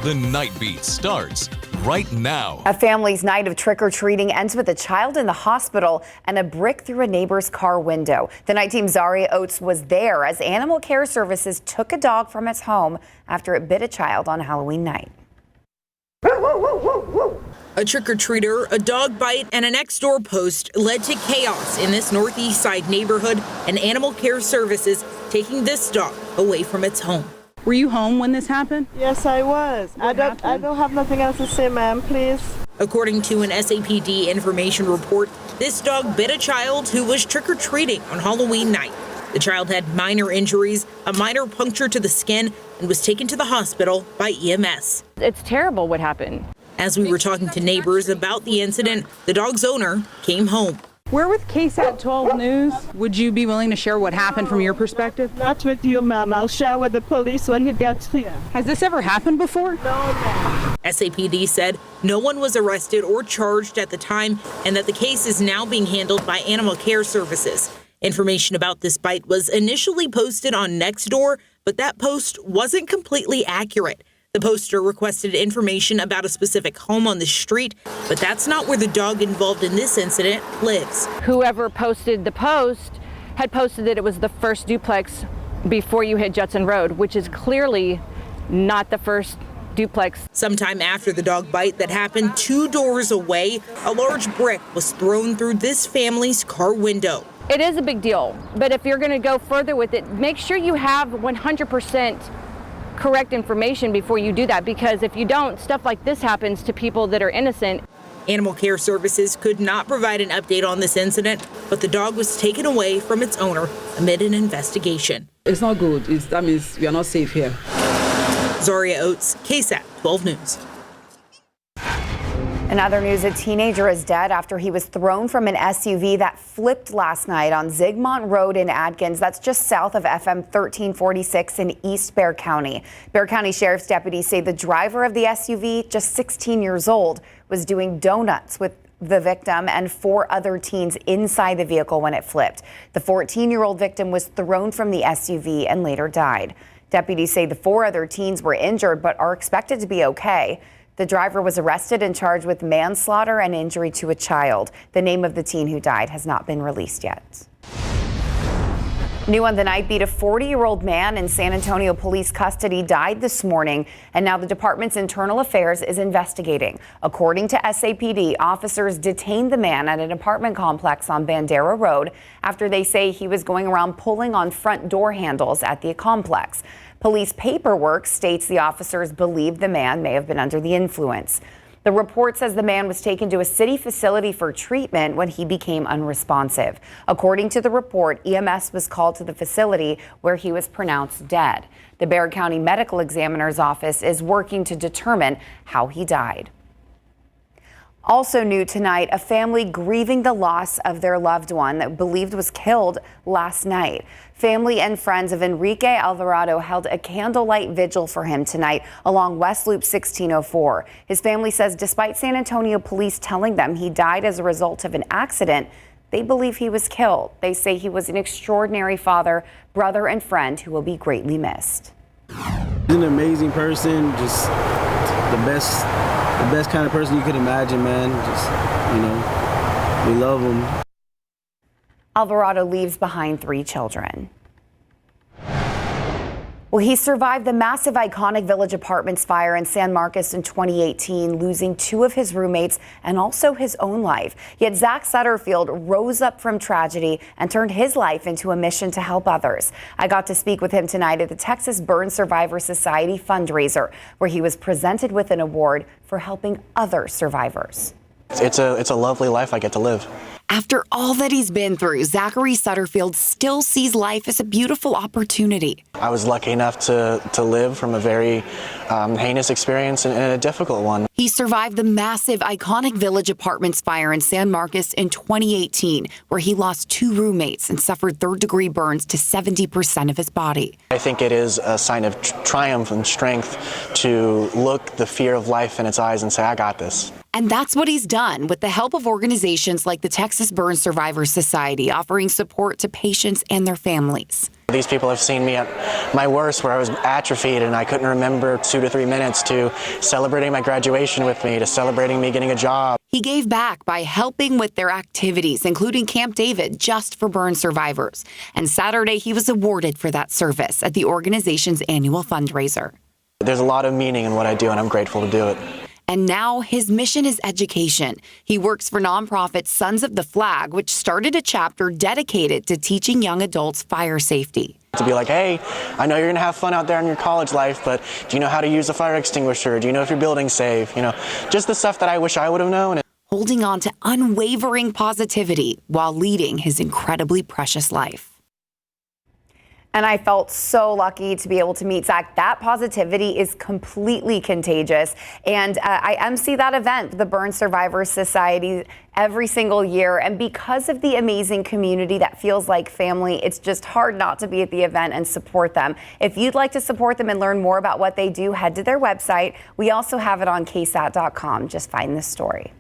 The Nightbeat starts right now. A family's night of trick-or-treating ends with a child in the hospital and a brick through a neighbor's car window. The night team Zaria Oates was there as Animal Care Services took a dog from its home after it bit a child on Halloween night. A trick-or-treater, a dog bite, and a next-door post led to chaos in this Northeast Side neighborhood, and Animal Care Services taking this dog away from its home. Were you home when this happened? Yes, I was. I don't have nothing else to say, ma'am, please. According to an SAPD information report, this dog bit a child who was trick-or-treating on Halloween night. The child had minor injuries, a minor puncture to the skin, and was taken to the hospital by EMS. It's terrible what happened. As we were talking to neighbors about the incident, the dog's owner came home. We're with KSAT 12 News. Would you be willing to share what happened from your perspective? Not with you, ma'am. I'll share with the police when he gets here. Has this ever happened before? No, ma'am. SAPD said no one was arrested or charged at the time and that the case is now being handled by Animal Care Services. Information about this bite was initially posted on Nextdoor, but that post wasn't completely accurate. The poster requested information about a specific home on the street, but that's not where the dog involved in this incident lives. Whoever posted the post had posted that it was the first duplex before you hit Judson Road, which is clearly not the first duplex. Sometime after the dog bite that happened 2 doors away, a large brick was thrown through this family's car window. It is a big deal, but if you're going to go further with it, make sure you have 100% correct information before you do that, because if you don't, stuff like this happens to people that are innocent. Animal Care Services could not provide an update on this incident, but the dog was taken away from its owner amid an investigation. It's not good. That means we are not safe here. Zaria Oates, KSAT 12 News. In other news, a teenager is dead after he was thrown from an SUV that flipped last night on Zigmont Road in Adkins. That's just south of FM 1346 in East Bexar County. Bexar County Sheriff's deputies say the driver of the SUV, just 16 years old, was doing donuts with the victim and 4 other teens inside the vehicle when it flipped. The 14-year-old victim was thrown from the SUV and later died. Deputies say the 4 other teens were injured but are expected to be okay. The driver was arrested and charged with manslaughter and injury to a child. The name of the teen who died has not been released yet. New on the Nightbeat, a 40-year-old man in San Antonio police custody died this morning, and now the department's internal affairs is investigating. According to SAPD, officers detained the man at an apartment complex on Bandera Road after they say he was going around pulling on front door handles at the complex. Police paperwork states the officers believe the man may have been under the influence. The report says the man was taken to a city facility for treatment when he became unresponsive. According to the report, EMS was called to the facility where he was pronounced dead. The Bexar County Medical Examiner's Office is working to determine how he died. Also new tonight, a family grieving the loss of their loved one that believed was killed last night. Family and friends of Enrique Alvarado held a candlelight vigil for him tonight along West Loop 1604. His family says despite San Antonio police telling them he died as a result of an accident, they believe he was killed. They say he was an extraordinary father, brother, and friend who will be greatly missed. He's an amazing person, just the best kind of person you could imagine, man. Just, we love him. Alvarado leaves behind 3 children. Well, he survived the massive iconic Village Apartments fire in San Marcos in 2018, losing 2 of his roommates and also his own life. Yet Zach Sutterfield rose up from tragedy and turned his life into a mission to help others. I got to speak with him tonight at the Texas Burn Survivor Society fundraiser, where he was presented with an award for helping other survivors. It's a lovely life I get to live. After all that he's been through, Zachary Sutterfield still sees life as a beautiful opportunity. I was lucky enough to live from a very heinous experience and a difficult one. He survived the massive, iconic Village Apartments fire in San Marcos in 2018, where he lost 2 roommates and suffered third-degree burns to 70% of his body. I think it is a sign of triumph and strength to look the fear of life in its eyes and say, I got this. And that's what he's done with the help of organizations like the Texas Burn Survivor Society, offering support to patients and their families. These people have seen me at my worst, where I was atrophied and I couldn't remember 2 to 3 minutes, to celebrating my graduation with me, to celebrating me getting a job. He gave back by helping with their activities, including Camp David, just for burn survivors. And Saturday, he was awarded for that service at the organization's annual fundraiser. There's a lot of meaning in what I do, and I'm grateful to do it. And now his mission is education. He works for nonprofit Sons of the Flag, which started a chapter dedicated to teaching young adults fire safety. To be like, hey, I know you're going to have fun out there in your college life, but do you know how to use a fire extinguisher? Do you know if your building's safe? You know, just the stuff that I wish I would have known. Holding on to unwavering positivity while leading his incredibly precious life. And I felt so lucky to be able to meet Zach. That positivity is completely contagious. And I MC that event, the Burn Survivors Society, every single year. And because of the amazing community that feels like family, it's just hard not to be at the event and support them. If you'd like to support them and learn more about what they do, head to their website. We also have it on KSAT.com. Just find this story.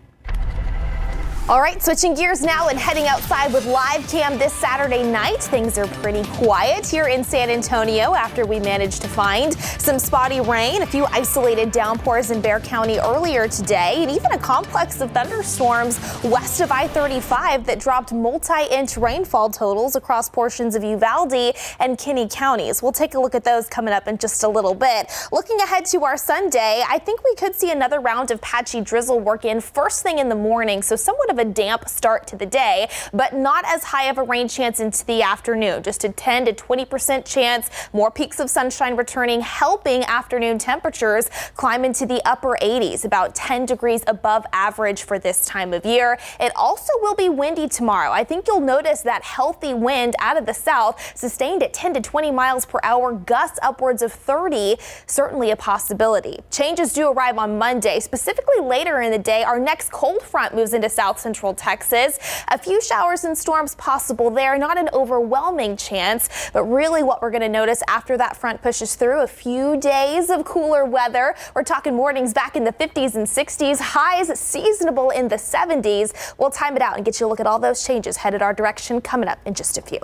All right, switching gears now and heading outside with live cam this Saturday night. Things are pretty quiet here in San Antonio after we managed to find some spotty rain, a few isolated downpours in Bexar County earlier today, and even a complex of thunderstorms west of I-35 that dropped multi-inch rainfall totals across portions of Uvalde and Kinney counties. We'll take a look at those coming up in just a little bit. Looking ahead to our Sunday, I think we could see another round of patchy drizzle work in first thing in the morning, so somewhat of a damp start to the day, but not as high of a rain chance into the afternoon. Just a 10 to 20% chance. More peaks of sunshine returning, helping afternoon temperatures climb into the upper 80s, about 10 degrees above average for this time of year. It also will be windy tomorrow. I think you'll notice that healthy wind out of the south, sustained at 10 to 20 miles per hour, gusts upwards of 30, certainly a possibility. Changes do arrive on Monday, specifically later in the day. Our next cold front moves into south central Texas. A few showers and storms possible there, not an overwhelming chance, but really what we're going to notice after that front pushes through, a few days of cooler weather. We're talking mornings back in the 50s and 60s, highs seasonable in the 70s. We'll time it out and get you a look at all those changes headed our direction coming up in just a few.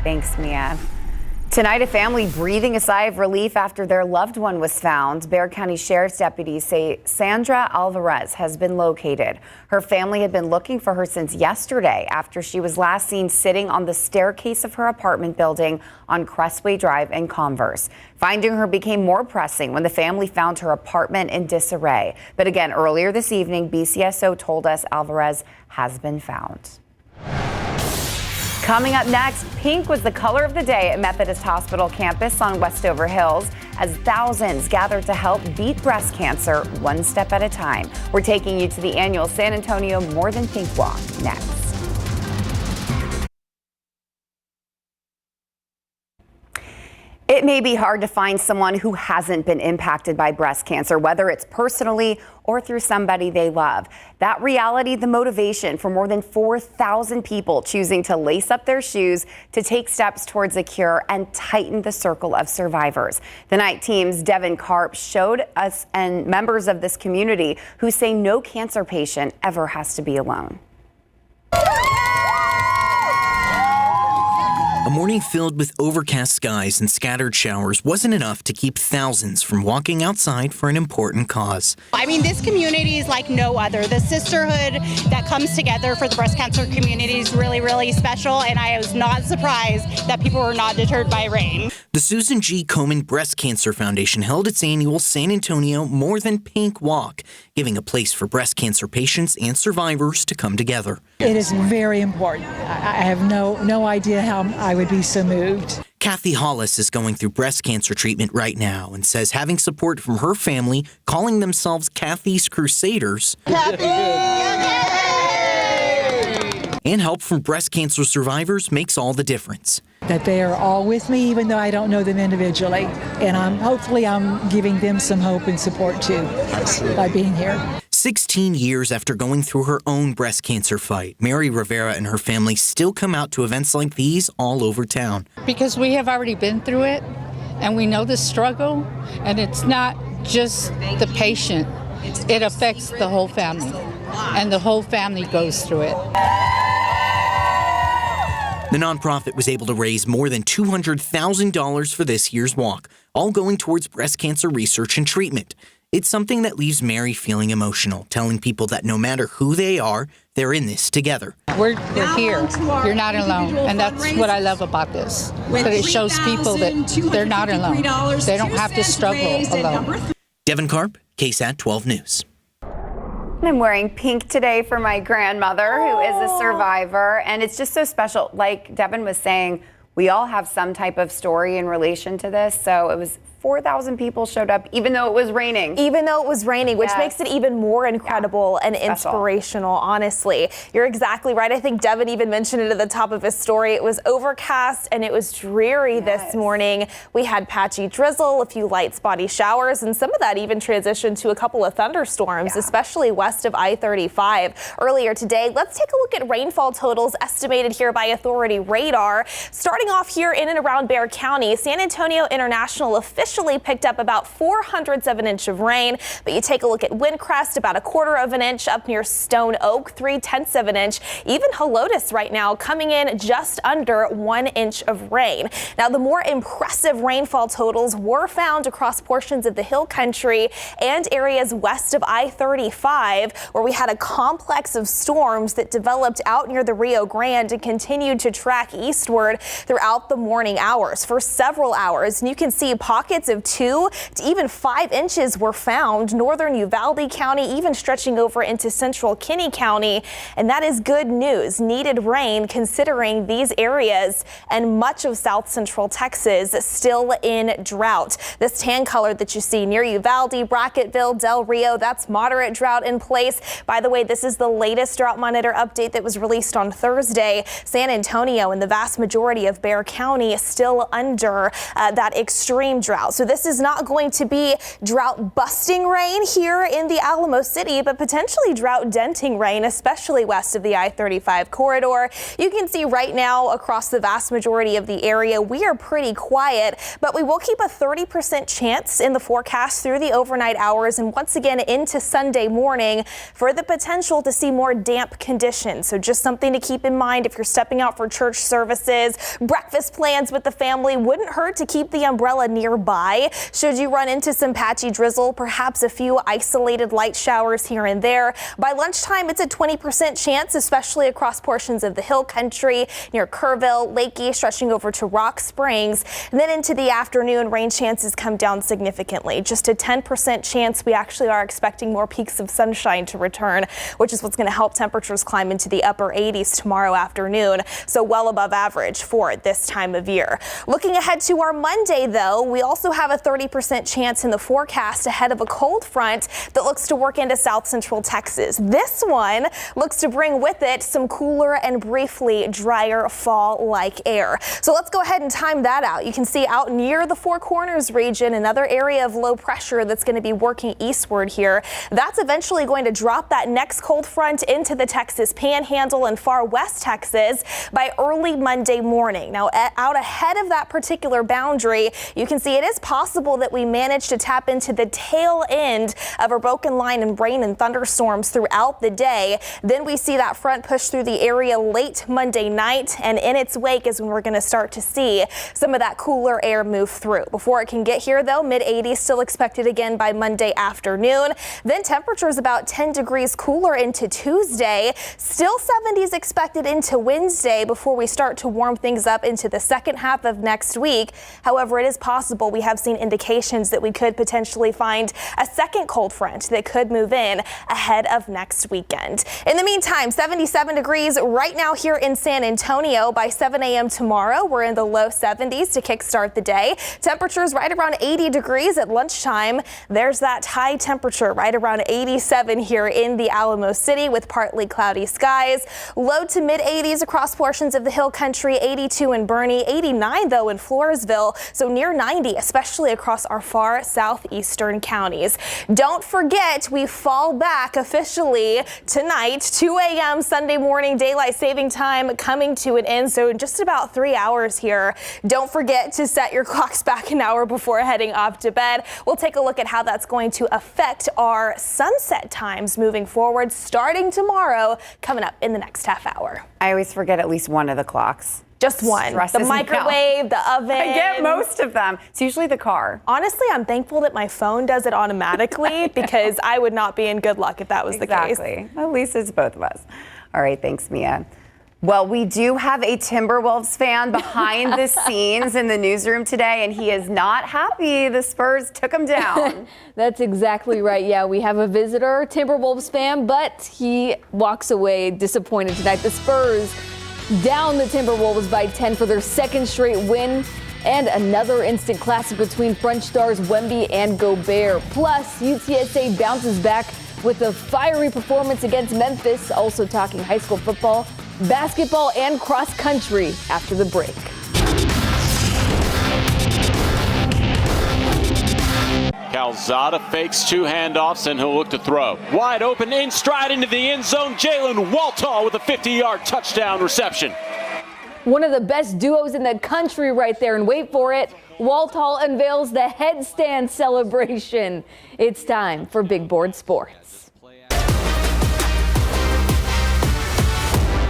Thanks, Mia. Tonight, a family breathing a sigh of relief after their loved one was found. Bexar County Sheriff's deputies say Sandra Alvarado has been located. Her family had been looking for her since yesterday after she was last seen sitting on the staircase of her apartment building on Crestway Drive in Converse. Finding her became more pressing when the family found her apartment in disarray. But again, earlier this evening, BCSO told us Alvarado has been found. Coming up next, pink was the color of the day at Methodist Hospital campus on Westover Hills as thousands gathered to help beat breast cancer one step at a time. We're taking you to the annual San Antonio More Than Pink Walk next. It may be hard to find someone who hasn't been impacted by breast cancer, whether it's personally or through somebody they love. That reality, the motivation for more than 4,000 people choosing to lace up their shoes to take steps towards a cure and tighten the circle of survivors. The night team's Devin Karp showed us and members of this community who say no cancer patient ever has to be alone. A morning filled with overcast skies and scattered showers wasn't enough to keep thousands from walking outside for an important cause. I mean, this community is like no other. The sisterhood that comes together for the breast cancer community is really, really special, and I was not surprised that people were not deterred by rain. The Susan G. Komen Breast Cancer Foundation held its annual San Antonio More Than Pink Walk, giving a place for breast cancer patients and survivors to come together. It is very important. I have no idea how I would be so moved. Kathy Hollis is going through breast cancer treatment right now and says having support from her family, calling themselves Kathy's Crusaders, and help from breast cancer survivors makes all the difference. That they are all with me, even though I don't know them individually. And hopefully I'm giving them some hope and support too by being here. 16 years after going through her own breast cancer fight, Mary Rivera and her family still come out to events like these all over town. Because we have already been through it, and we know the struggle, and it's not just the patient. It affects the whole family, and the whole family goes through it. The nonprofit was able to raise more than $200,000 for this year's walk, all going towards breast cancer research and treatment. It's something that leaves Mary feeling emotional, telling people that no matter who they are, they're in this together. We're here. You're not alone. And that's what I love about this, that it shows people that they're not alone. They don't have to struggle alone. Devin Karp, KSAT 12 News. I'm wearing pink today for my grandmother, who is a survivor, and it's just so special. Like Devin was saying, we all have some type of story in relation to this, so it was 4,000 people showed up, even though it was raining. Even though it was raining, which Yes. makes it even more incredible and Special. inspirational, honestly. You're exactly right. I think Devin even mentioned it at the top of his story. It was overcast and it was dreary this morning. We had patchy drizzle, a few light spotty showers, and some of that even transitioned to a couple of thunderstorms, especially west of I-35 earlier today. Let's take a look at rainfall totals estimated here by Authority Radar. Starting off here in and around Bexar County, San Antonio International officially picked up about 4/100 of an inch of rain, but you take a look at Windcrest, about 1/4 of an inch. Up near Stone Oak, 3/10 of an inch. Even Helotes right now coming in just under 1 inch of rain. Now, the more impressive rainfall totals were found across portions of the Hill Country and areas west of I-35, where we had a complex of storms that developed out near the Rio Grande and continued to track eastward throughout the morning hours for several hours. And you can see pockets of 2 to even 5 inches were found. Northern Uvalde County, even stretching over into central Kinney County. And that is good news. Needed rain considering these areas and much of south central Texas still in drought. This tan color that you see near Uvalde, Bracketville, Del Rio, that's moderate drought in place. By the way, this is the latest drought monitor update that was released on Thursday. San Antonio and the vast majority of Bexar County is still under that extreme drought. So this is not going to be drought busting rain here in the Alamo City, but potentially drought denting rain, especially west of the I-35 corridor. You can see right now across the vast majority of the area, we are pretty quiet, but we will keep a 30% chance in the forecast through the overnight hours and once again into Sunday morning for the potential to see more damp conditions. So just something to keep in mind if you're stepping out for church services, breakfast plans with the family. Wouldn't hurt to keep the umbrella nearby. Should you run into some patchy drizzle, perhaps a few isolated light showers here and there. By lunchtime, it's a 20% chance, especially across portions of the Hill Country near Kerrville, Lakey, stretching over to Rock Springs. And then into the afternoon, rain chances come down significantly. Just a 10% chance. We actually are expecting more peaks of sunshine to return, which is what's going to help temperatures climb into the upper 80s tomorrow afternoon. So well above average for this time of year. Looking ahead to our Monday, though, we also have a 30% chance in the forecast ahead of a cold front that looks to work into south central Texas. This one looks to bring with it some cooler and briefly drier fall-like air. So let's go ahead and time that out. You can see out near the Four Corners region, another area of low pressure that's going to be working eastward here. That's eventually going to drop that next cold front into the Texas Panhandle and far west Texas by early Monday morning. Now, out ahead of that particular boundary, you can see it is possible that we manage to tap into the tail end of a broken line and rain and thunderstorms throughout the day. Then we see that front push through the area late Monday night, and in its wake is when we're going to start to see some of that cooler air move through. Before it can get here, though, mid-80s still expected again by Monday afternoon. Then temperatures about 10 degrees cooler into Tuesday. Still 70s expected into Wednesday before we start to warm things up into the second half of next week. However, it is possible we have seen indications that we could potentially find a second cold front that could move in ahead of next weekend. In the meantime, 77 degrees right now here in San Antonio. By 7 a.m. tomorrow, we're in the low 70s to kickstart the day. Temperatures right around 80 degrees at lunchtime. There's that high temperature right around 87 here in the Alamo City with partly cloudy skies. Low to mid 80s across portions of the Hill Country, 82 in Bernie, 89 though in Floresville, so near 90, especially across our far southeastern counties. Don't forget, we fall back officially tonight, 2 a.m. Sunday morning, daylight saving time coming to an end, so in just about 3 hours here. Don't forget to set your clocks back an hour before heading off to bed. We'll take a look at how that's going to affect our sunset times moving forward, starting tomorrow, coming up in the next half hour. I always forget at least one of the clocks. Just one. Stresses The microwave, the oven. I get most of them. It's usually the car. Honestly, I'm thankful that my phone does it automatically because I would not be in good luck if that was the case. Exactly. At least it's both of us. All right, thanks, Mia. Well, we do have a Timberwolves fan behind the scenes in the newsroom today, and he is not happy the Spurs took him down. That's exactly right. Yeah, we have a visitor, Timberwolves fan, but he walks away disappointed tonight. The Spurs down the Timberwolves by 10 for their second straight win, and another instant classic between French stars Wemby and Gobert. Plus, UTSA bounces back with a fiery performance against Memphis. Also talking high school football, basketball, and cross country after the break. Calzada fakes 2 handoffs and he'll look to throw. Wide open, in stride into the end zone. Jalen Waltall with a 50-yard touchdown reception. One of the best duos in the country right there, and wait for it, Waltall unveils the headstand celebration. It's time for Big Board Sports.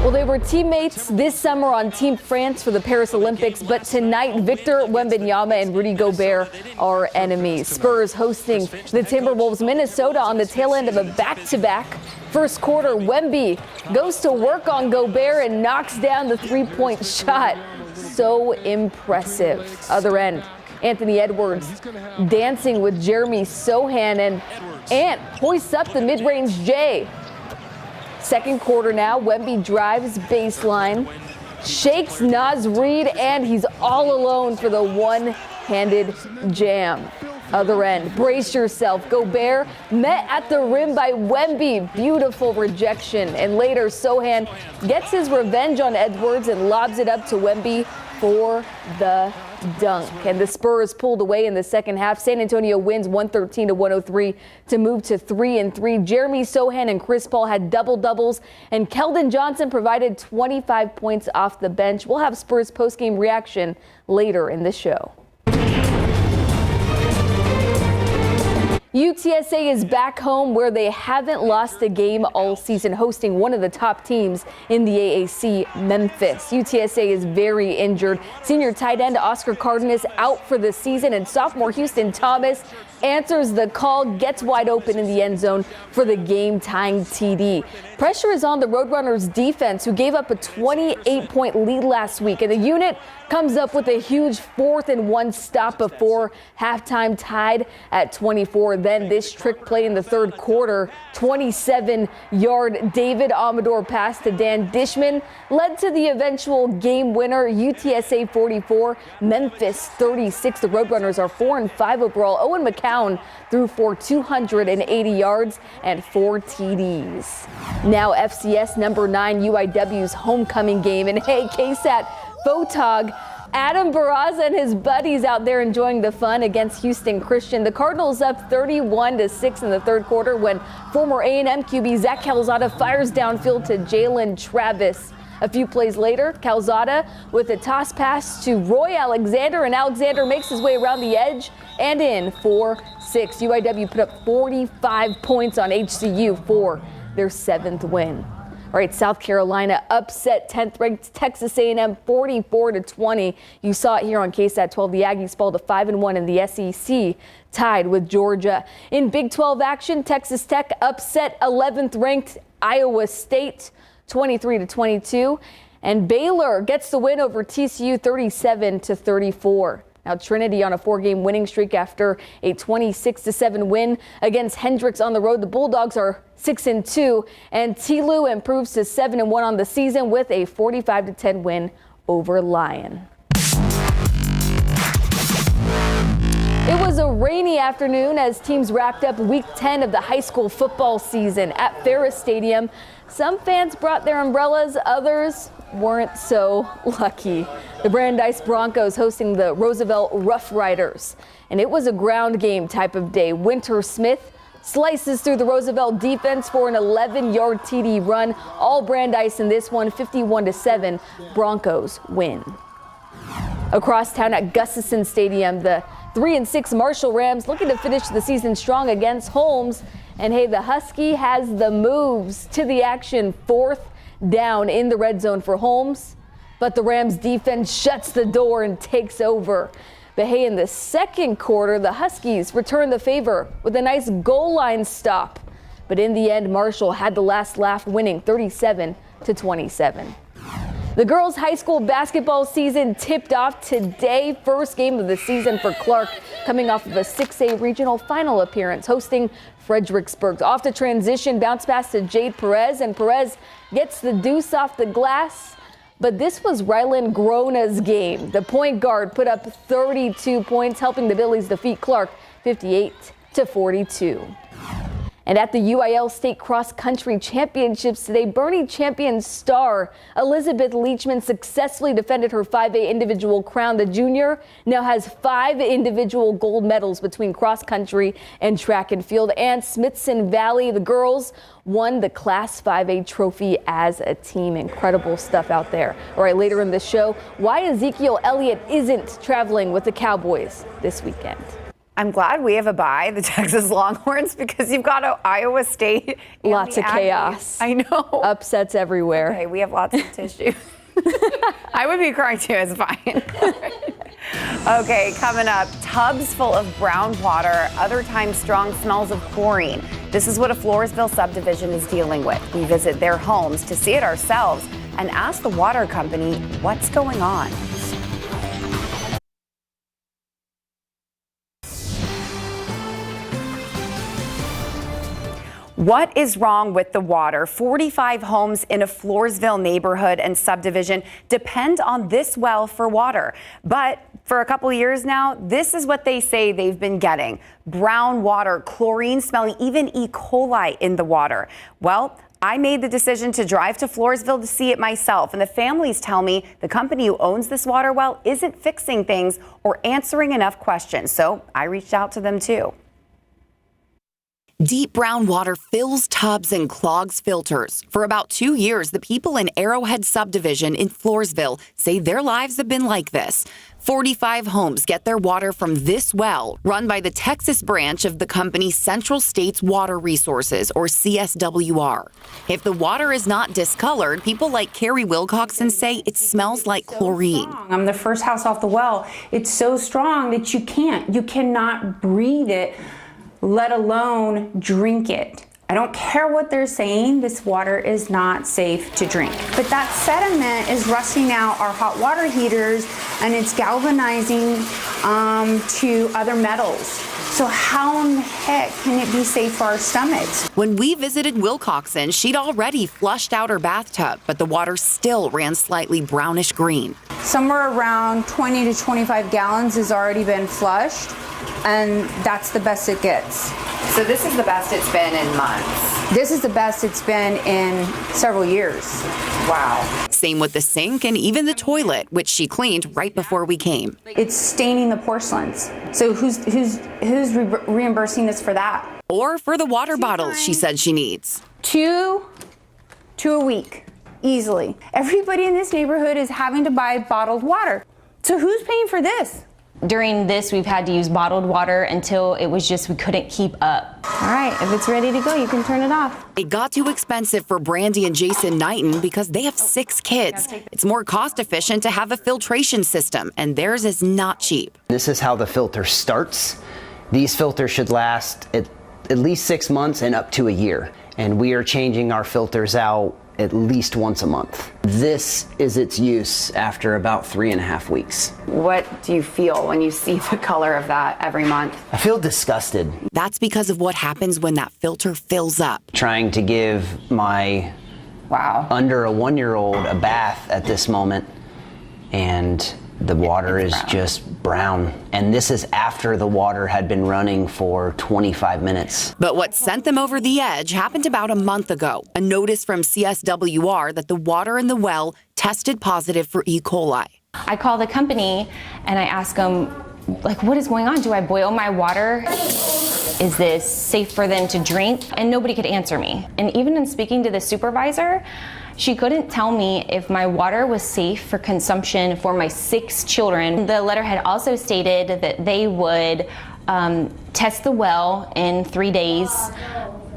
Well, they were teammates this summer on Team France for the Paris Olympics, but tonight Victor Wembanyama and Rudy Gobert are enemies. Spurs hosting the Timberwolves Minnesota on the tail end of a back-to-back. First quarter, Wemby goes to work on Gobert and knocks down the three-point shot. So impressive. Other end, Anthony Edwards dancing with Jeremy Sohan, and Ant hoists up the mid-range J. Second quarter now, Wemby drives baseline, shakes Naz Reid, and he's all alone for the one-handed jam. Other end, brace yourself. Gobert met at the rim by Wemby. Beautiful rejection. And later, Sohan gets his revenge on Edwards and lobs it up to Wemby for the dunk. And the Spurs pulled away in the second half. San Antonio wins 113-103 to move to 3-3. Jeremy Sohan and Chris Paul had double-doubles, and Keldon Johnson provided 25 points off the bench. We'll have Spurs postgame reaction later in the show. UTSA is back home where they haven't lost a game all season, hosting one of the top teams in the AAC, Memphis. UTSA is very injured. Senior tight end Oscar Cardenas out for the season, and sophomore Houston Thomas answers the call, gets wide open in the end zone for the game-tying TD. Pressure is on the Roadrunners defense, who gave up a 28-point lead last week, and the unit comes up with a huge 4th-and-1 stop before halftime, tied at 24. Then this trick play in the third quarter, 27-yard David Amador pass to Dan Dishman led to the eventual game winner. UTSA 44, Memphis 36. The Roadrunners are 4-5 overall. Owen McCown threw for 280 yards and 4 TDs. Now FCS number 9 UIW's homecoming game, and hey, KSAT Photog Adam Barraza and his buddies out there enjoying the fun against Houston Christian. The Cardinals up 31-6 in the third quarter when former A&M QB Zach Calzada fires downfield to Jalen Travis. A few plays later, Calzada with a toss pass to Roy Alexander, and Alexander makes his way around the edge and in for 6. UIW put up 45 points on HCU for their 7th win. All right, South Carolina upset 10th-ranked Texas A&M 44-20. You saw it here on KSAT 12. The Aggies fall to 5-1 in the SEC, tied with Georgia. In Big 12 action, Texas Tech upset 11th-ranked Iowa State 23-22, and Baylor gets the win over TCU 37-34. Now Trinity on a 4-game winning streak after a 26-7 win against Hendricks on the road. The Bulldogs are 6-2, and TLU improves to 7-1 on the season with a 45-10 win over Lyon. It was a rainy afternoon as teams wrapped up week 10 of the high school football season at Ferris Stadium. Some fans brought their umbrellas, others weren't so lucky. The Brandeis Broncos hosting the Roosevelt Rough Riders, and it was a ground game type of day. Winter Smith slices through the Roosevelt defense for an 11-yard TD run. All Brandeis in this one, 51-7. Broncos win. Across town at Gustafson Stadium, the 3-6 Marshall Rams looking to finish the season strong against Holmes. And hey, the Husky has the moves to the action. 4th down in the red zone for Holmes. but the Rams defense shuts the door and takes over. But hey, in the second quarter, the Huskies returned the favor with a nice goal line stop. But in the end, Marshall had the last laugh, winning 37-27. The girls' high school basketball season tipped off today. First game of the season for Clark, coming off of a 6A regional final appearance, hosting Fredericksburg. Off to transition, bounce pass to Jade Perez, and Perez gets the deuce off the glass. But this was Rylan Grona's game. The point guard put up 32 points, helping the Billies defeat Clark 58-42. And at the UIL State Cross Country Championships today, Bernie champion star Elizabeth Leachman successfully defended her 5A individual crown. The junior now has 5 individual gold medals between cross country and track and field. And Smithson Valley, the girls won the Class 5A trophy as a team. Incredible stuff out there. All right, later in the show, why Ezekiel Elliott isn't traveling with the Cowboys this weekend. I'm glad we have a bye, the Texas Longhorns, because you've got Iowa State. Lots of chaos. I know. Upsets everywhere. Okay, we have lots of tissue. I would be crying too, it's fine. Okay, coming up, tubs full of brown water, other times strong smells of chlorine. This is what a Floresville subdivision is dealing with. We visit their homes to see it ourselves and ask the water company what's going on. What is wrong with the water? 45 homes in a Floresville neighborhood and subdivision depend on this well for water. But for a couple of years now, this is what they say they've been getting. Brown water, chlorine smelling, even E. coli in the water. Well, I made the decision to drive to Floresville to see it myself. And the families tell me the company who owns this water well isn't fixing things or answering enough questions. So I reached out to them too. Deep brown water fills tubs and clogs filters. For about 2 years, the people in Arrowhead Subdivision in Floresville say their lives have been like this. 45 homes get their water from this well, run by the Texas branch of the company Central States Water Resources, or CSWR. If the water is not discolored, people like Carrie Wilcoxon say it smells like chlorine. I'm the first house off the well. It's so strong that you cannot breathe it, let alone drink it. I don't care what they're saying, this water is not safe to drink. But that sediment is rusting out our hot water heaters and it's galvanizing to other metals. So how in the heck can it be safe for our stomachs? When we visited Wilcoxon, she'd already flushed out her bathtub, but the water still ran slightly brownish green. Somewhere around 20 to 25 gallons has already been flushed, and that's the best it gets. So this is the best it's been in months? This is the best it's been in several years. Wow. Same with the sink and even the toilet, which she cleaned right before we came. It's staining the porcelains. So who's reimbursing us for that? Or for the water bottles she said she needs. Two a week, easily. Everybody in this neighborhood is having to buy bottled water. So who's paying for this? During this, we've had to use bottled water until it was just we couldn't keep up. All right, if it's ready to go, you can turn it off. It got too expensive for Brandy and Jason Knighton because they have 6 kids. It's more cost efficient to have a filtration system, and theirs is not cheap. This is how the filter starts. These filters should last at least 6 months and up to a year. And we are changing our filters out at least once a month. This is its use after about 3.5 weeks. What do you feel when you see the color of that every month? I feel disgusted. That's because of what happens when that filter fills up. Trying to give my under a 1-year-old a bath at this moment, and the water is just brown. And this is after the water had been running for 25 minutes. But what sent them over the edge happened about a month ago. A notice from CSWR that the water in the well tested positive for E. coli. I call the company and I ask them, like, what is going on? Do I boil my water? Is this safe for them to drink? And nobody could answer me. And even in speaking to the supervisor, she couldn't tell me if my water was safe for consumption for my 6 children. The letter had also stated that they would test the well in 3 days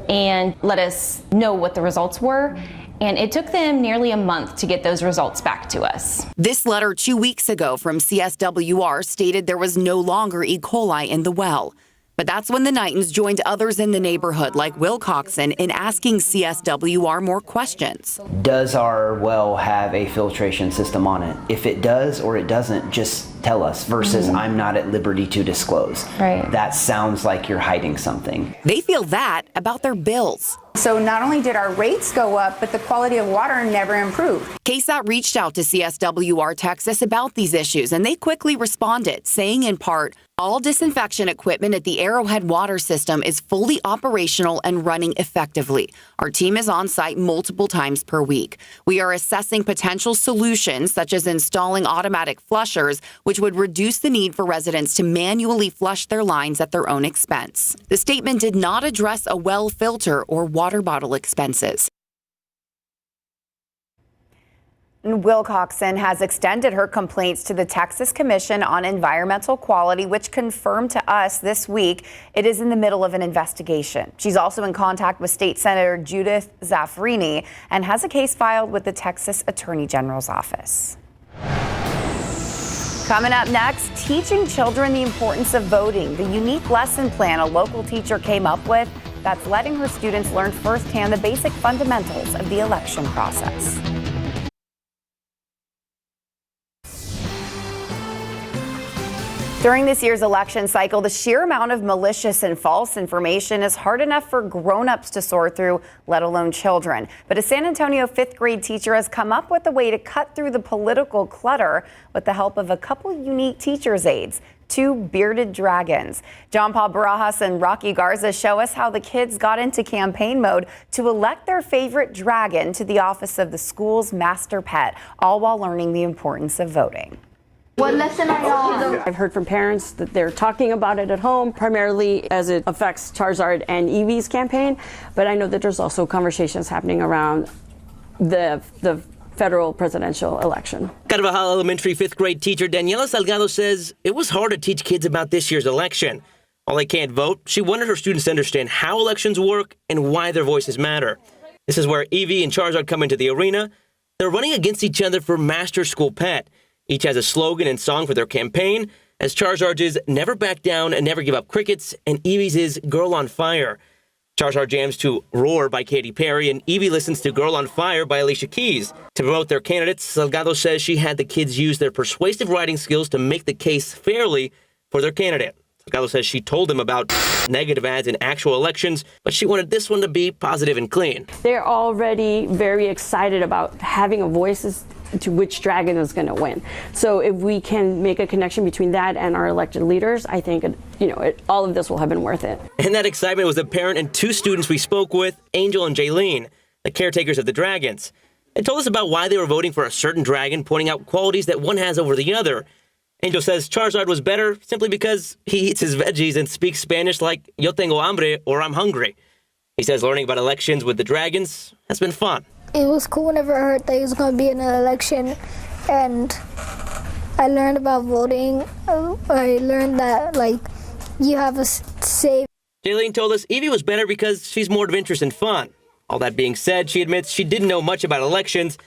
and let us know what the results were. And it took them nearly a month to get those results back to us. This letter 2 weeks ago from CSWR stated there was no longer E. coli in the well. But that's when the Knightons joined others in the neighborhood like Will Coxon in asking CSWR more questions. Does our well have a filtration system on it? If it does or it doesn't, just tell us versus I'm not at liberty to disclose. Right. That sounds like you're hiding something. They feel that about their bills. So not only did our rates go up, but the quality of water never improved. KSAT reached out to CSWR Texas about these issues, and they quickly responded, saying in part, all disinfection equipment at the Arrowhead water system is fully operational and running effectively. Our team is on site multiple times per week. We are assessing potential solutions, such as installing automatic flushers, which would reduce the need for residents to manually flush their lines at their own expense. The statement did not address a well filter or water bottle expenses. Will Coxon has extended her complaints to the Texas Commission on Environmental Quality, which confirmed to us this week it is in the middle of an investigation. She's also in contact with State Senator Judith Zaffirini and has a case filed with the Texas Attorney General's office. Coming up next, teaching children the importance of voting, the unique lesson plan a local teacher came up with that's letting her students learn firsthand the basic fundamentals of the election process. During this year's election cycle, the sheer amount of malicious and false information is hard enough for grown-ups to sort through, let alone children. But a San Antonio 5th grade teacher has come up with a way to cut through the political clutter with the help of a couple unique teacher's aides, 2 bearded dragons. John Paul Barajas and Rocky Garza show us how the kids got into campaign mode to elect their favorite dragon to the office of the school's master pet, all while learning the importance of voting. What lesson are you on? I've heard from parents that they're talking about it at home, primarily as it affects Charizard and Eevee's campaign. But I know that there's also conversations happening around the federal presidential election. Carvajal Elementary 5th grade teacher Daniela Salgado says it was hard to teach kids about this year's election. While they can't vote, she wanted her students to understand how elections work and why their voices matter. This is where Eevee and Charizard come into the arena. They're running against each other for Master School Pet. Each has a slogan and song for their campaign, as Charizard's is Never Back Down and Never Give Up Crickets, and Eevee's is Girl on Fire. Charizard jams to Roar by Katy Perry, and Eevee listens to Girl on Fire by Alicia Keys. To promote their candidates, Salgado says she had the kids use their persuasive writing skills to make the case fairly for their candidate. Salgado says she told them about negative ads in actual elections, but she wanted this one to be positive and clean. They're already very excited about having a voice as to which dragon is going to win. So if we can make a connection between that and our elected leaders, I think all of this will have been worth it. And that excitement was apparent in 2 students we spoke with, Angel and Jaylene, the caretakers of the dragons. They told us about why they were voting for a certain dragon, pointing out qualities that one has over the other. Angel says Charizard was better simply because he eats his veggies and speaks Spanish like yo tengo hambre or I'm hungry. He says learning about elections with the dragons has been fun. It was cool whenever I heard that it was going to be an election, and I learned about voting. I learned that, you have a say. Jaylene told us Eevee was better because she's more of interest and fun. All that being said, she admits she didn't know much about elections.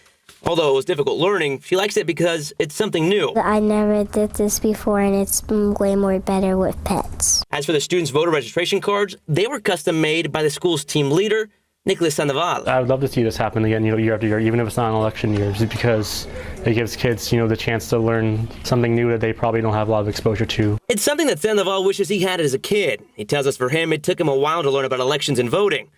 Although it was difficult learning, she likes it because it's something new. I never did this before, and it's way more better with pets. As for the students' voter registration cards, they were custom made by the school's team leader, Nicholas Sandoval. I would love to see this happen again, year after year, even if it's not an election year, because it gives kids, the chance to learn something new that they probably don't have a lot of exposure to. It's something that Sandoval wishes he had as a kid. He tells us for him, it took him a while to learn about elections and voting.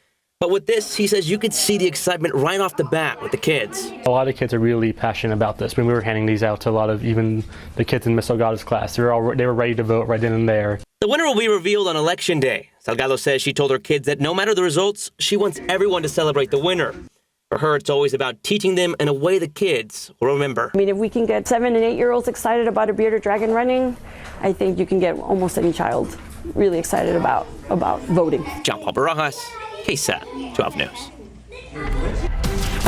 But with this, he says you could see the excitement right off the bat with the kids. A lot of kids are really passionate about this. When we were handing these out to a lot of even the kids in Miss Salgado's class, they were ready to vote right then and there. The winner will be revealed on Election Day. Salgado says she told her kids that no matter the results, she wants everyone to celebrate the winner. For her, it's always about teaching them in a way the kids will remember. If we can get 7- and 8-year-olds excited about a bearded dragon running, I think you can get almost any child really excited about voting. John Paul Barajas, KSAT 12 News.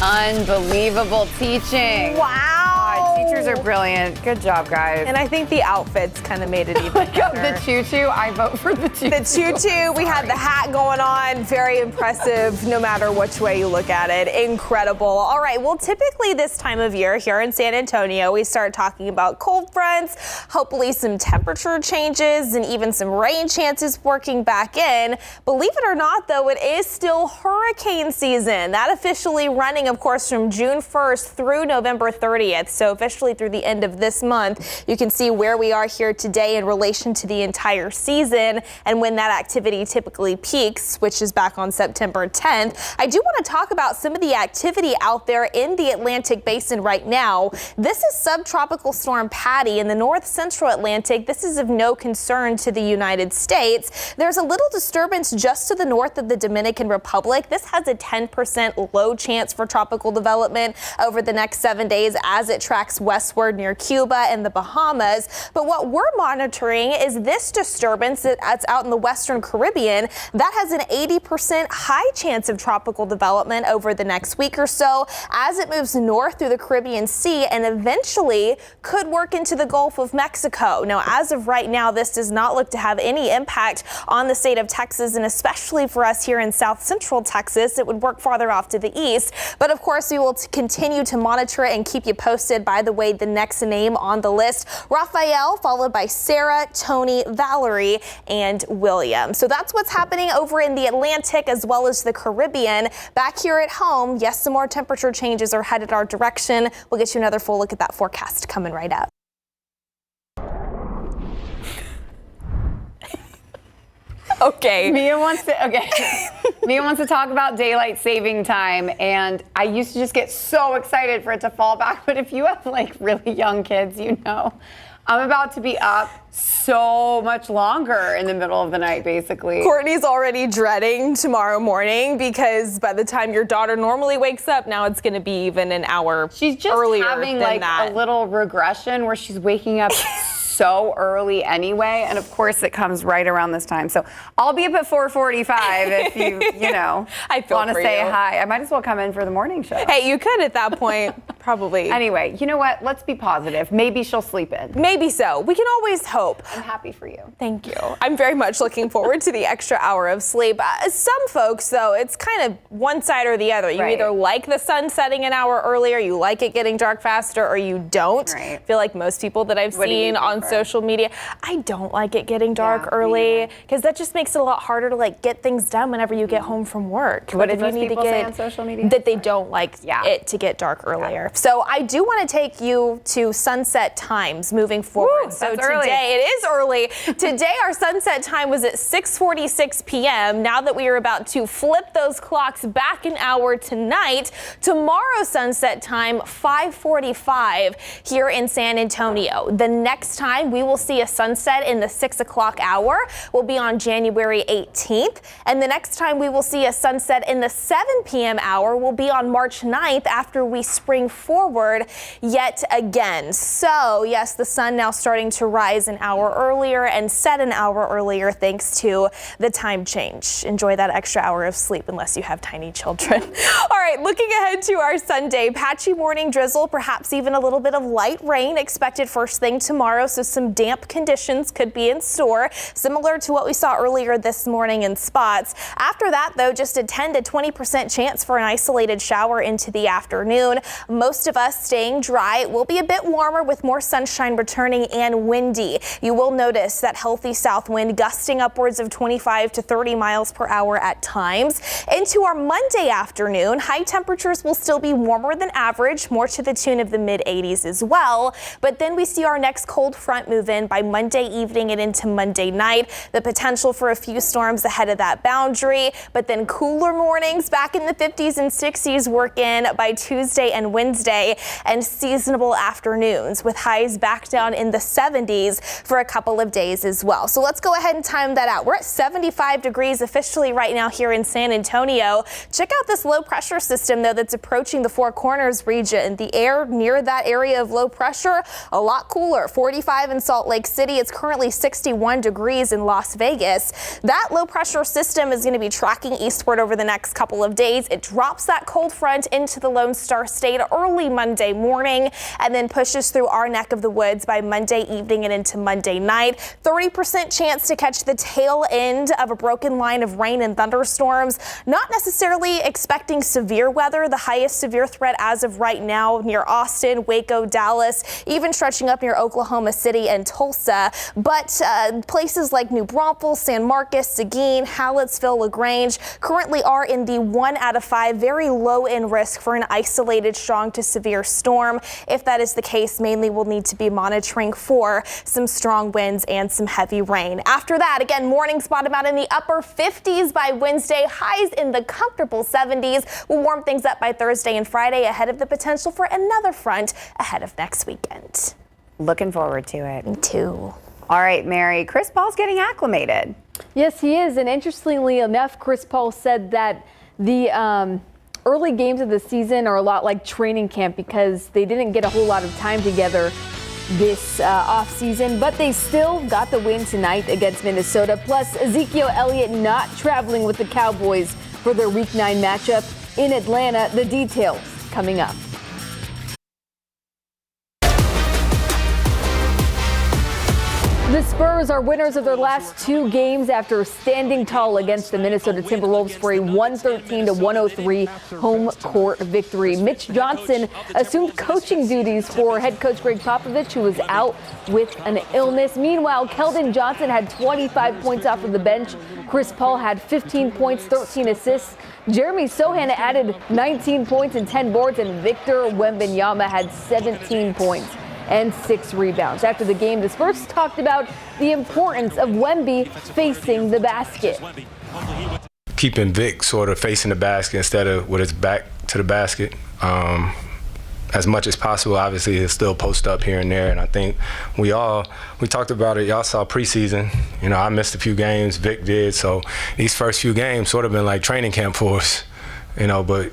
Unbelievable teaching. Wow. Teachers pictures are brilliant. Good job, guys. And I think the outfits kind of made it even better. The tutu, I vote for the tutu. The tutu, we had the hat going on. Very impressive, no matter which way you look at it. Incredible. All right, well, typically this time of year here in San Antonio, we start talking about cold fronts, hopefully some temperature changes, and even some rain chances working back in. Believe it or not, though, it is still hurricane season. That officially running, of course, from June 1st through November 30th. So officially through the end of this month, you can see where we are here today in relation to the entire season and when that activity typically peaks, which is back on September 10th. I do want to talk about some of the activity out there in the Atlantic Basin right now. This is subtropical storm Patty in the north central Atlantic. This is of no concern to the United States. There's a little disturbance just to the north of the Dominican Republic. This has a 10% low chance for tropical development over the next 7 days as it tracks westward near Cuba and the Bahamas. But what we're monitoring is this disturbance that's out in the western Caribbean that has an 80% high chance of tropical development over the next week or so as it moves north through the Caribbean Sea and eventually could work into the Gulf of Mexico. Now, as of right now, this does not look to have any impact on the state of Texas, and especially for us here in south central Texas, it would work farther off to the east. But of course, we will continue to monitor it and keep you posted. By the way, the next name on the list, Raphael, followed by Sarah, Tony, Valerie, and William. So that's what's happening over in the Atlantic as well as the Caribbean. Back here at home, yes, some more temperature changes are headed our direction. We'll get you another full look at that forecast coming right up. Okay. Mia wants to talk about daylight saving time, and I used to just get so excited for it to fall back. But if you have like really young kids, you know, I'm about to be up so much longer in the middle of the night, basically. Courtney's already dreading tomorrow morning because by the time your daughter normally wakes up, now it's going to be even an hour She's just earlier having than like that. a little regression where she's waking up so early anyway, and of course it comes right around this time. So I'll be up at 4:45 if you know, want to say hi. I might as well come in for the morning show. Hey, you could at that point, probably. Anyway, you know what? Let's be positive. Maybe she'll sleep in. Maybe so. We can always hope. I'm happy for you. Thank you. I'm very much looking forward to the extra hour of sleep. Some folks, though, it's kind of one side or the other. You either like the sun setting an hour earlier, you like it getting dark faster, or you don't. I feel like most people that I've seen on social media, I don't like it getting dark early because that just makes it a lot harder to like get things done whenever you get home from work. What did most people say on social media? That they don't like it to get dark earlier. So I do want to take you to sunset times moving forward. Woo, so that's early. today, it is early. Today our sunset time was at 6:46 p.m. Now that we are about to flip those clocks back an hour tonight, tomorrow's sunset time 5:45 here in San Antonio. The next time we will see a sunset in the 6 o'clock hour will be on January 18th. And the next time we will see a sunset in the 7 p.m. hour will be on March 9th after we spring forward yet again. So yes, the sun now starting to rise an hour earlier and set an hour earlier thanks to the time change. Enjoy that extra hour of sleep unless you have tiny children. All right, looking ahead to our Sunday, patchy morning drizzle, perhaps even a little bit of light rain expected first thing tomorrow. So some damp conditions could be in store, similar to what we saw earlier this morning in spots. After that, though, just a 10 to 20% chance for an isolated shower into the afternoon. Most of us staying dry. It will be a bit warmer with more sunshine returning and windy. You will notice that healthy south wind gusting upwards of 25 to 30 miles per hour at times. Into our Monday afternoon, high temperatures will still be warmer than average, more to the tune of the mid 80s as well. But then we see our next cold front move in by Monday evening and into Monday night. The potential for a few storms ahead of that boundary, but then cooler mornings back in the 50s and 60s work in by Tuesday and Wednesday, and seasonable afternoons with highs back down in the 70s for a couple of days as well. So let's go ahead and time that out. We're at 75 degrees officially right now here in San Antonio. Check out this low pressure system though that's approaching the Four Corners region. The air near that area of low pressure, a lot cooler. 45 in Salt Lake City. It's currently 61 degrees in Las Vegas. That low pressure system is going to be tracking eastward over the next couple of days. It drops that cold front into the Lone Star State early early Monday morning and then pushes through our neck of the woods by Monday evening and into Monday night. 30% chance to catch the tail end of a broken line of rain and thunderstorms. Not necessarily expecting severe weather. The highest severe threat as of right now near Austin, Waco, Dallas, even stretching up near Oklahoma City and Tulsa. But places like New Braunfels, San Marcos, Seguin, Hallettsville, LaGrange currently are in the 1 out of 5 very low in risk for an isolated strong to severe storm. If that is the case, mainly we'll need to be monitoring for some strong winds and some heavy rain. After that, again, mornings bottom out in the upper 50s by Wednesday, highs in the comfortable 70s. We'll warm things up by Thursday and Friday ahead of the potential for another front ahead of next weekend. Looking forward to it. Me too. All right, Mary, Chris Paul's getting acclimated. Yes, he is. And interestingly enough, Chris Paul said that the early games of the season are a lot like training camp because they didn't get a whole lot of time together this offseason, but they still got the win tonight against Minnesota. Plus, Ezekiel Elliott not traveling with the Cowboys for their Week 9 matchup in Atlanta. The details coming up. The Spurs are winners of their last 2 games after standing tall against the Minnesota Timberwolves for a 113-103 home court victory. Mitch Johnson assumed coaching duties for head coach Greg Popovich, who was out with an illness. Meanwhile, Keldon Johnson had 25 points off of the bench. Chris Paul had 15 points, 13 assists. Jeremy Sohan added 19 points and 10 boards, and Victor Wembanyama had 17 points and 6 rebounds. After the game, the Spurs talked about the importance of Wemby facing the basket. Keeping Vic sort of facing the basket instead of with his back to the basket. As much as possible, obviously he'll still post up here and there, and I think we talked about it. Y'all saw preseason. You know, I missed a few games, Vic did, so these first few games sort of been like training camp for us, you know, but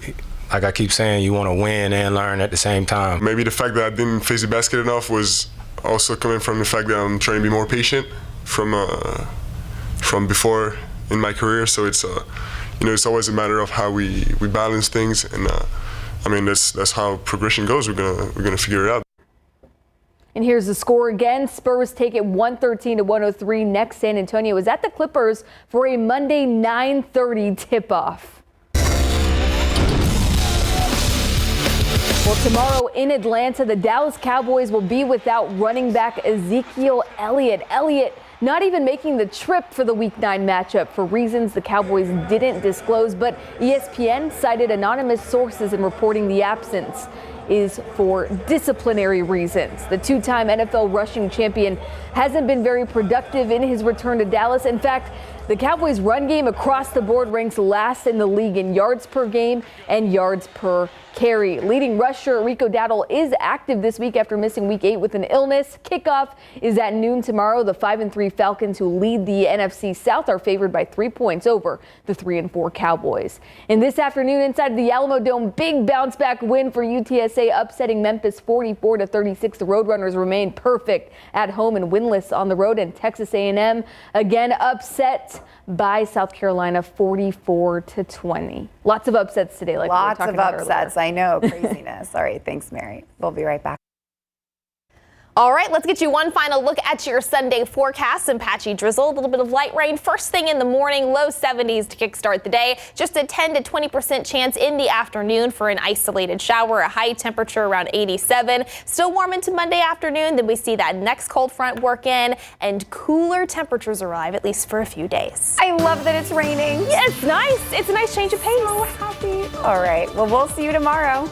like I keep saying, you want to win and learn at the same time. Maybe the fact that I didn't face the basket enough was also coming from the fact that I'm trying to be more patient from before in my career. So it's it's always a matter of how we balance things, and I mean that's how progression goes. We're gonna figure it out. And here's the score again. Spurs take it 113-103. Next, San Antonio is at the Clippers for a Monday 9:30 tip-off. Well, tomorrow in Atlanta, the Dallas Cowboys will be without running back Ezekiel Elliott. Elliott not even making the trip for the Week 9 matchup for reasons the Cowboys didn't disclose, but ESPN cited anonymous sources in reporting the absence is for disciplinary reasons. The 2-time NFL rushing champion hasn't been very productive in his return to Dallas. In fact, the Cowboys' run game across the board ranks last in the league in yards per game and yards per carry. Leading rusher Rico Dowdle is active this week after missing Week 8 with an illness. Kickoff is at noon tomorrow. The 5-3 Falcons, who lead the NFC South, are favored by 3 points over the 3-4 Cowboys. And this afternoon inside the Alamo Dome, big bounce back win for UTSA, upsetting Memphis 44-36. The Roadrunners remain perfect at home and winless on the road, and Texas A&M again upset by South Carolina 44-20. Lots of upsets today, like lots we were of talking about upsets. I know, craziness. All right, thanks, Mary. We'll be right back. All right, let's get you one final look at your Sunday forecast. Some patchy drizzle, a little bit of light rain first thing in the morning, low 70s to kickstart the day. Just a 10 to 20% chance in the afternoon for an isolated shower, a high temperature around 87. Still warm into Monday afternoon. Then we see that next cold front work in and cooler temperatures arrive, at least for a few days. I love that it's raining. Yeah, it's nice. It's a nice change of pace. So happy. All right, well, we'll see you tomorrow.